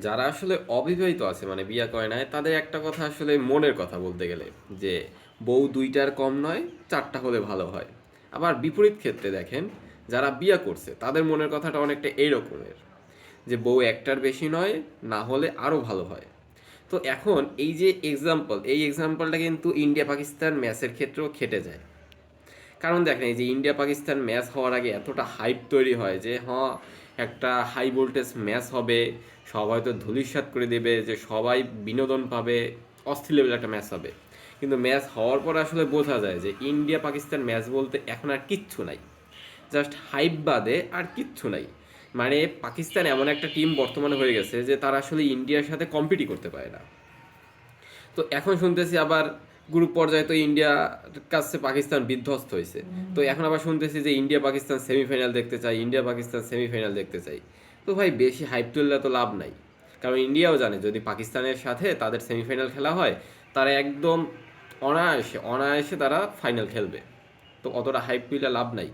যারা আসলে অবিবাহিত আছে মানে বিয়ে করে নাই তাদের একটা কথা আসলে মনের কথা বলতে গেলে যে বউ দুইটার কম নয়, চারটা হলে ভালো হয়। আবার বিপরীত ক্ষেত্রে দেখেন, যারা বিয়ে করছে তাদের মনের কথাটা অনেকটা এই রকমের যে বউ একটার বেশি নয়, না হলে আরও ভালো হয়। তো এখন এই যে এই এক্সাম্পলটা কিন্তু ইন্ডিয়া পাকিস্তান ম্যাচের ক্ষেত্রেও খেটে যায়। কারণ দেখেন এই যে ইন্ডিয়া পাকিস্তান ম্যাচ হওয়ার আগে এতটা হাইপ তৈরি হয় যে হ্যাঁ একটা হাই ভোল্টেজ ম্যাচ হবে, সবাই তো ধূলিসাৎ করে দেবে, যে সবাই বিনোদন পাবে, অস্থির লেভেল একটা ম্যাচ হবে। কিন্তু ম্যাচ হওয়ার পর আসলে বোঝা যায় যে ইন্ডিয়া পাকিস্তান ম্যাচ বলতে এখন আর কিচ্ছু নাই, জাস্ট হাইপ বাদে আর কিচ্ছু নাই। মানে পাকিস্তান এমন একটা টিম বর্তমানে হয়ে গেছে যে তারা আসলে ইন্ডিয়ার সাথে কম্পিটই করতে পারে না। তো এখন শুনতেছি আবার গ্রুপ পর্যায়ে তো ইন্ডিয়ার কাছে পাকিস্তান বিধ্বস্ত হয়েছে। তো এখন আবার শুনতেছি যে ইন্ডিয়া পাকিস্তান সেমিফাইনাল দেখতে চাই, ইন্ডিয়া পাকিস্তান সেমিফাইনাল দেখতে চাই। তো ভাই বেশি হাইপ তুললে তো লাভ নাই। কারণ ইন্ডিয়াও জানে যদি পাকিস্তানের সাথে তাদের সেমিফাইনাল খেলা হয়, তারা একদম অনায়াসে অনায়াসে তারা ফাইনাল খেলবে। তো অতটা হাইপ তুললে লাভ নাই।